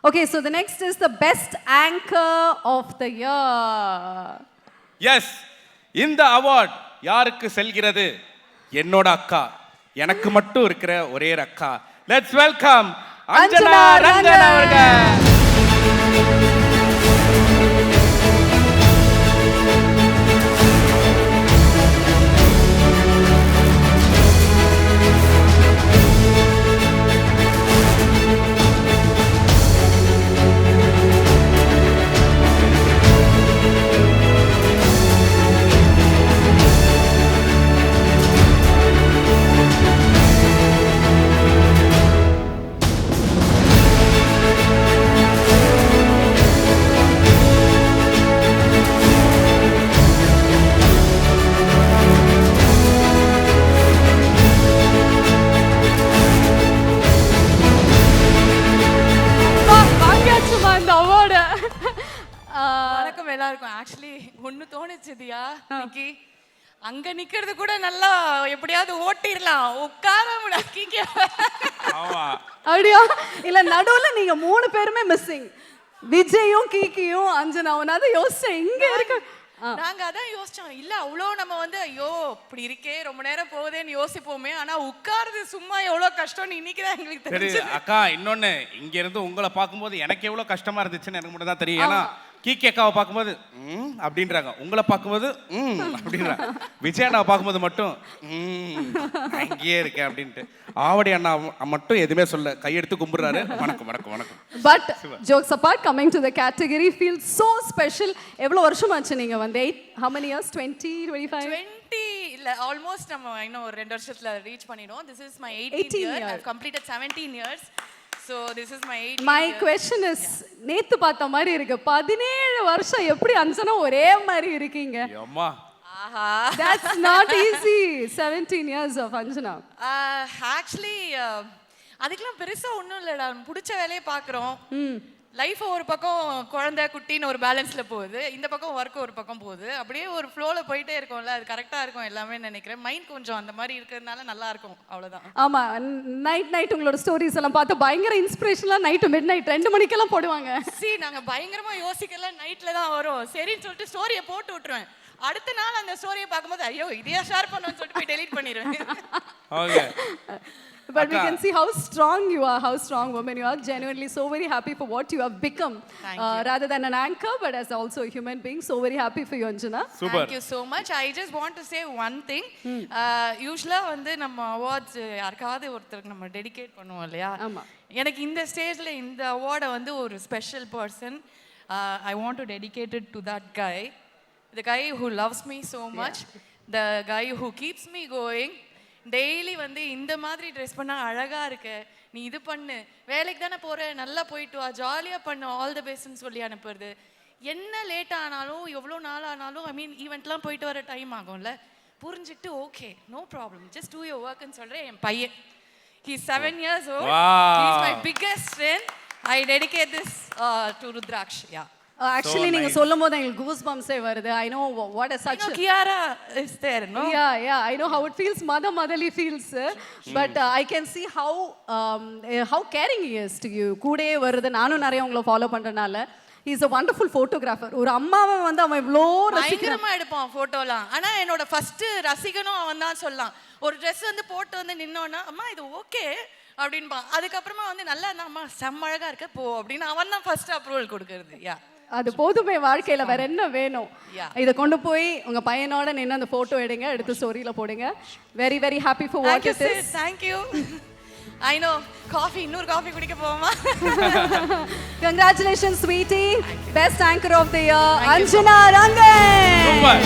Okay, so the next is the best anchor of the year. Yes, இந்த award யாருக்கு செல்கிறது? என்னோட அக்கா, எனக்கு மட்டும் இருக்கிற ஒரே அக்கா. Let's welcome அஞ்சனா ரங்கன் அவர்கள். வணக்கம் எல்லாருக்கும். ஆக்சுவலி ஒன்று தோணுச்சுதியா இன்னைக்கு அங்க நிக்கிறது கூட நல்லா எப்படியாவது ஓட்டிடலாம், உட்கார முடியாது. அப்படியா? இல்ல நடுவுல நீங்க 3 பேருமே மிஸ்ஸிங், விஜயும் கீக்கியும் அஞ்சனாவும். அதை யோசிச்சேன் இங்க இருக்க. நாங்க அதான் யோசிச்சோம், இல்ல அவ்வளோ நம்ம ஐயோ இப்படி இருக்கே ரொம்ப நேரம் போகுதேன்னு யோசிப்போமே, ஆனா உட்காருது சும்மா எவ்வளவு கஷ்டம்னு இன்னைக்குதான் எங்களுக்கு தெரியுது. அக்கா இன்னொன்னு, இங்க இருந்து உங்களை பார்க்கும்போது எனக்கு எவ்வளவு கஷ்டமா இருந்துச்சுன்னு எனக்கு மட்டும் தான் தெரியும். ஏன்னா கீக்கி அக்காவை பார்க்கும்போது அப்படின்றாங்க, உங்களை பார்க்கும்போது அப்படின்றாங்க. விஜய் அண்ணாவை பார்க்கும்போது மட்டும் அங்கேயே இருக்கேன் அப்படின்ட்டு. ஆவடி அண்ணா மட்டும் எதுவுமே சொல்ல, கையெடுத்து கும்பிடுறாரு, வணக்கம் வணக்கம் வணக்கம். But jokes abort, coming to the category feel so special. எவ்வளவு வருஷம் ஆச்சு நீங்க வந்து? how many years? 20 25 20 இல்ல ஆல்மோஸ்ட் நம்ம இன்னும் ஒரு 2 வருஷத்துல ரீச் பண்ணிடுவோம். This is my 18th year. I've completed 17 years. So this is my 18th My year. question is, நேத்து பார்த்த மாதிரி இருக்கு. 17 வருஷம் எப்படி அஞ்சனா ஒரே மாதிரி இருக்கீங்க? அம்மா ஆஹா, That's not easy. 17 years of Anjana. Actually அதுக்கெல்லாம் பெருசா ஒன்றும் இல்லைடா, பிடிச்ச வேலையை பார்க்குறோம். லைஃப் ஒரு பக்கம் குழந்தை குட்டின்னு ஒரு பேலன்ஸ்ல போகுது, இந்த பக்கம் ஒர்க் ஒரு பக்கம் போகுது, அப்படியே ஒரு ஃப்ளோல போயிட்டே இருக்கோம்ல, அது கரெக்டா இருக்கும் எல்லாமே நினைக்கிறேன். மைண்ட் கொஞ்சம் அந்த மாதிரி இருக்கிறதுனால நல்லா இருக்கும், அவ்வளவுதான். ஆமா, நைட் உங்களோட ஸ்டோரிஸ் எல்லாம் பார்த்து பயங்கர இன்ஸ்பிரேஷனலா நைட் மிட் நைட் 2 மணிக்கெல்லாம் போடுவாங்க. நாங்க பயங்கரமா யோசிக்கல, நைட்ல தான் வரும். சரின்னு சொல்லிட்டு ஸ்டோரியை போட்டு விட்டுருவேன். அடுத்த நாள் அந்த ஸ்டோரியை பார்க்கும்போது ஐயோ இதையா ஷேர் பண்ணணும்னு சொல்லிட்டு போய் டெலீட் பண்ணிடுவேன். Okay. But we can see how strong you are, how strong woman you are. Genuinely so very happy for what you have become. Rather than an anchor, but as also a human being. So very happy for you, Anjana. Super. Thank you so much. I just want to say one thing. Usually வந்து நம்ம awards யாருக்காவது ஒருத்தருக்கு நம்ம dedicate பண்ணுவோம் இல்லையா? எனக்கு இந்த ஸ்டேஜ்ல இந்த அவார்டை வந்து ஒரு special person, I want to dedicate it to that guy. The guy who loves me so much. The guy who keeps me going. Daily வந்து இந்த மாதிரி ட்ரெஸ் பண்ணால் அழகாக இருக்கு, நீ இது பண்ணு, வேலைக்கு தானே போகிற, நல்லா போயிட்டு வா, ஜாலியாக பண்ணு, ஆல் த பெஸ்ட்னு சொல்லி அனுப்புறது. என்ன லேட் ஆனாலும் எவ்வளோ நாள் ஆனாலும், ஐ மீன் ஈவெண்ட்லாம் போயிட்டு வர டைம் ஆகும்ல, புரிஞ்சுக்கிட்டு okay no problem just do your ஒர்க்னு சொல்கிறேன். என் பையன், he's 7 years old. He's my biggest friend. I dedicate this to Rudraksh. Yeah. Actually நீங்க சொல்லும்போது எனக்கு goose bumps வருது. I know what is such. Kiara is there, no? Yeah, I know how it feels, motherly feels. But I can see how caring he is to you. கூடவே வருது. நானும் நிறைய உங்களை follow பண்றனால. He is a wonderful photographer. ஒரு அம்மாவை வந்து அவன் இவ்ளோ பயங்கரமா எடுப்பான் போட்டோலாம். ஆனா என்னோட ஃபர்ஸ்ட் ரசிகனும் அவன் தான் சொல்லலாம். ஒரு ட்ரெஸ் வந்து போட்டு வந்து நின்னோன்னா அம்மா இது ஓகே அப்படின்பா. அதுக்கப்புறமா வந்து நல்லா இருந்தா அம்மா செம்ம அழகா இருக்க போ அப்படின்னு அவன் தான் ஃபர்ஸ்ட் அப்ரூவல் கொடுக்கறது. யா, அது போதுமே வாழ்க்கையில, வேற என்ன வேணும்? இதை கொண்டு போய் உங்க பையனோட நின்று அந்த போட்டோ எடுங்க, எடுத்து ஸ்டோரியில போடுங்க. Very very happy for what it is. Thank you. I know. Coffee, இன்னொரு காஃபி குடிக்க போவோமா? Congratulations sweetie. Best anchor of the year, Anjana Rangan. Super.